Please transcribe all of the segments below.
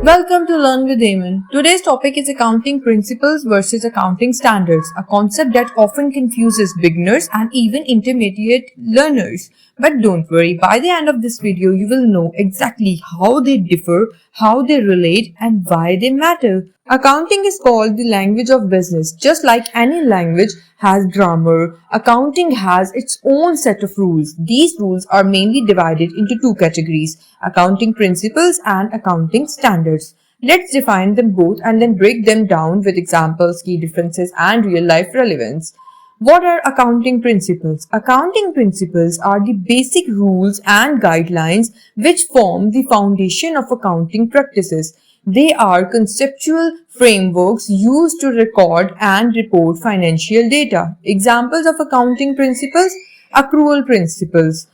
Welcome to Learn with Eamon. Today's topic is accounting principles versus accounting standards, a concept that often confuses beginners and even intermediate learners. But don't worry, by the end of this video, you will know exactly how they differ, how they relate, and why they matter. Accounting is called the language of business. Just like any language has grammar, accounting has its own set of rules. These rules are mainly divided into two categories: accounting principles and accounting standards. Let's define them both and then break them down with examples, key differences, and real-life relevance. What are accounting principles? Accounting principles are the basic rules and guidelines which form the foundation of accounting practices. They are conceptual frameworks used to record and report financial data. Examples of accounting principles: accrual principles.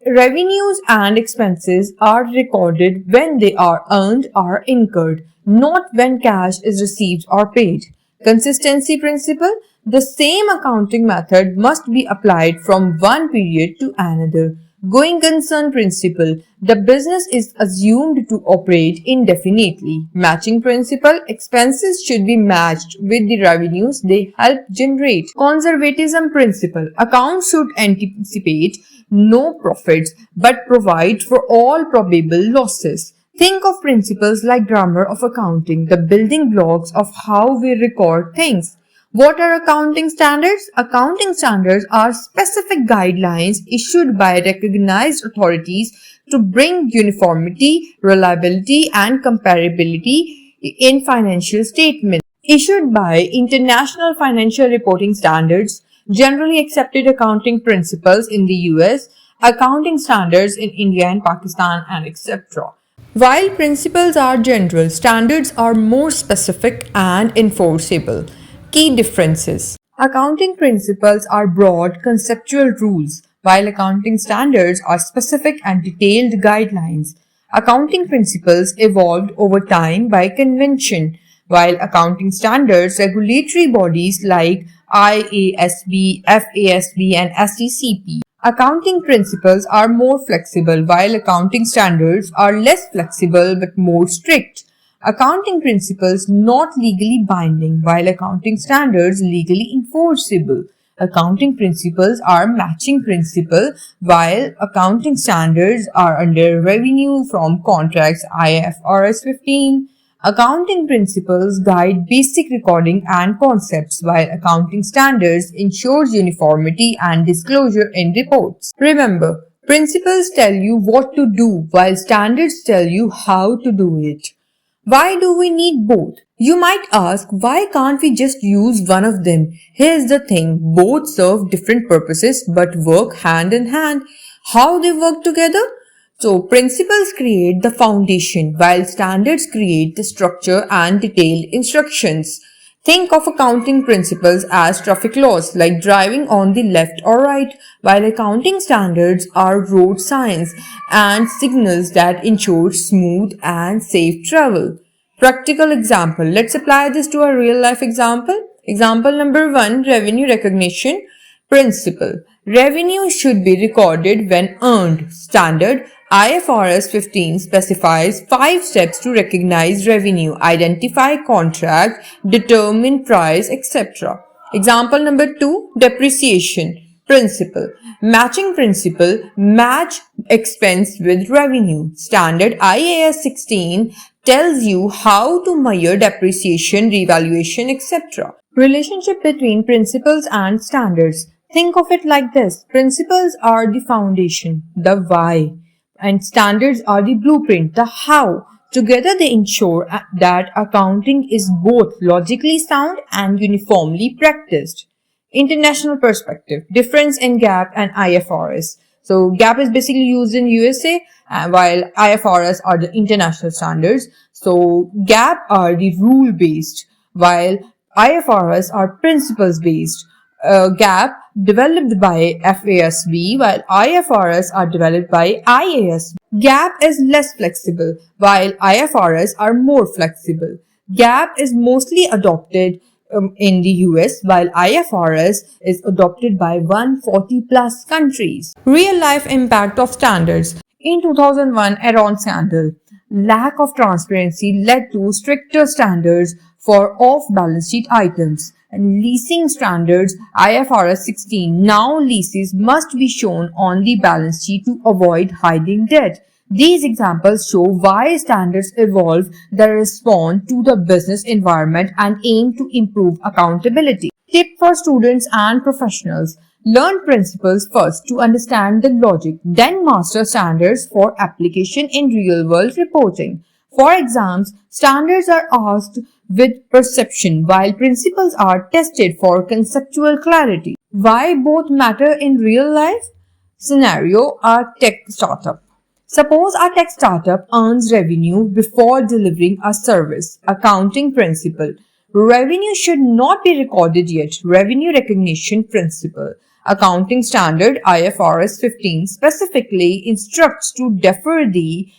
Revenues and expenses are recorded when they are earned or incurred, not when cash is received or paid. Consistency principle. The same accounting method must be applied from one period to another. Going concern principle. The business is assumed to operate indefinitely. Matching principle. Expenses should be matched with the revenues they help generate. Conservatism principle. Accounts should anticipate no profits but provide for all probable losses. Think of principles like grammar of accounting, the building blocks of how we record things. What are accounting standards? Accounting standards are specific guidelines issued by recognized authorities to bring uniformity, reliability, and comparability in financial statements. Issued by International Financial Reporting Standards, Generally Accepted Accounting Principles in the US, Accounting Standards in India and Pakistan, and etc. While principles are general, standards are more specific and enforceable. Key differences. Accounting principles are broad, conceptual rules, while accounting standards are specific and detailed guidelines. Accounting principles evolved over time by convention, while accounting standards, regulatory bodies like IASB, FASB, and SECP. Accounting principles are more flexible, while accounting standards are less flexible but more strict. Accounting principles not legally binding, while accounting standards legally enforceable. Accounting principles are matching principle, while accounting standards are under revenue from contracts IFRS 15. Accounting principles guide basic recording and concepts, while accounting standards ensures uniformity and disclosure in reports. Remember, principles tell you what to do, while standards tell you how to do it. Why do we need both? You might ask, why can't we just use one of them? Here's the thing, both serve different purposes but work hand in hand. How they work together? So, principles create the foundation, while standards create the structure and detailed instructions. Think of accounting principles as traffic laws, like driving on the left or right, while accounting standards are road signs and signals that ensure smooth and safe travel. Practical example. Let's apply this to a real life example. Example number 1, revenue recognition principle. Revenue should be recorded when earned. Standard IFRS 15 specifies 5 steps to recognize revenue: identify contract, determine price, etc. Example number 2, depreciation principle. Matching principle, match expense with revenue. Standard IAS 16 tells you how to measure depreciation, revaluation, etc. Relationship between principles and standards. Think of it like this. Principles are the foundation, the why, and standards are the blueprint, the how. Together they ensure that accounting is both logically sound and uniformly practiced. International perspective. Difference in GAAP and IFRS. So GAAP is basically used in USA, while IFRS are the international standards. So GAAP are the rule based, while IFRS are principles based. GAAP developed by FASB, while IFRS are developed by IASB. GAAP is less flexible, while IFRS are more flexible. GAAP is mostly adopted in the US, while IFRS is adopted by 140 plus countries. Real life impact of standards. In 2001 Enron scandal, lack of transparency led to stricter standards for off-balance sheet items. And leasing standards IFRS 16, now leases must be shown on the balance sheet to avoid hiding debt. These examples show why standards evolve that respond to the business environment and aim to improve accountability. Tip for students and professionals. Learn principles first to understand the logic, then master standards for application in real-world reporting. For exams, standards are asked with perception, while principles are tested for conceptual clarity. Why both matter in real life? Scenario: a tech startup. Suppose a tech startup earns revenue before delivering a service. Accounting principle. Revenue should not be recorded yet. Revenue recognition principle. Accounting standard IFRS 15 specifically instructs to defer the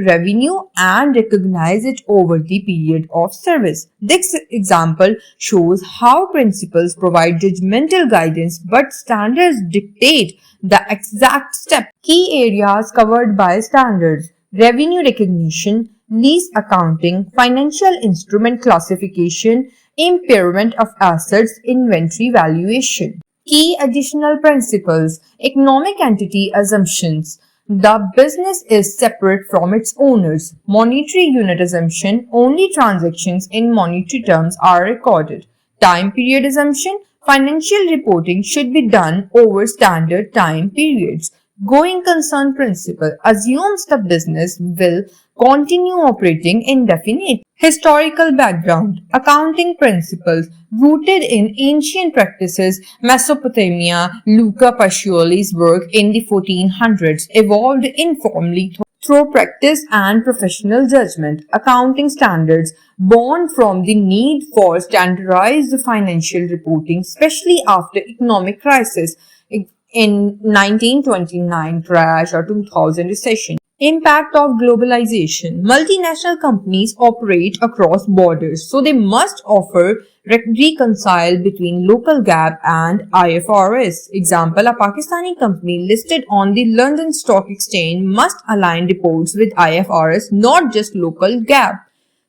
revenue and recognize it over the period of service. This example shows how principles provide judgmental guidance but standards dictate the exact step. Key areas covered by standards: revenue recognition, lease accounting, financial instrument classification, impairment of assets, inventory valuation. Key additional principles: economic entity assumptions. The business is separate from its owners. Monetary unit assumption: only transactions in monetary terms are recorded. Time period assumption: financial reporting should be done over standard time periods. Going concern principle assumes the business will continue operating indefinitely. Historical background. Accounting principles rooted in ancient practices. Mesopotamia. Luca Pacioli's work in the 1400s evolved informally through practice and professional judgment. Accounting standards born from the need for standardized financial reporting, especially after economic crisis in 1929 crash or 2000 recession. Impact of globalization. Multinational companies operate across borders, so they must offer reconcile between local GAAP and IFRS. Example, a Pakistani company listed on the London Stock Exchange must align reports with IFRS, not just local GAAP.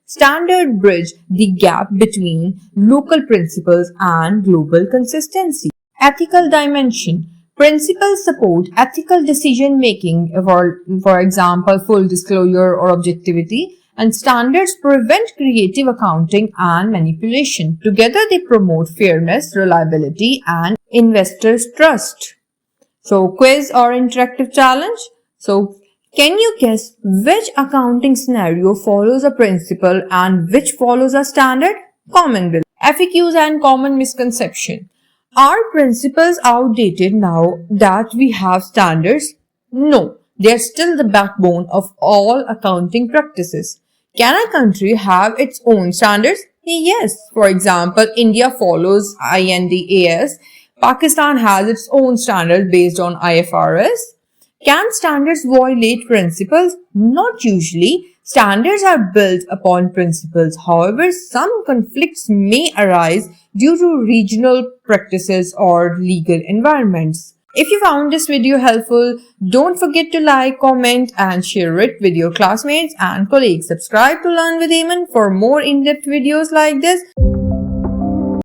Standard bridge the gap between local principles and global consistency. Ethical dimension. Principles support ethical decision making, for example, full disclosure or objectivity, and standards prevent creative accounting and manipulation. Together, they promote fairness, reliability, and investors' trust. So, quiz or interactive challenge. So, can you guess which accounting scenario follows a principle and which follows a standard? Comment below. FAQs and common misconception. Are principles outdated now that we have standards? No, they are still the backbone of all accounting practices. Can a country have its own standards? Yes. For example, India follows IND-AS. Pakistan has its own standards based on IFRS. Can standards violate principles? Not usually. Standards are built upon principles. However, some conflicts may arise due to regional practices or legal environments. If you found this video helpful, don't forget to like, comment, and share it with your classmates and colleagues. Subscribe to Learn with Eamon for more in-depth videos like this.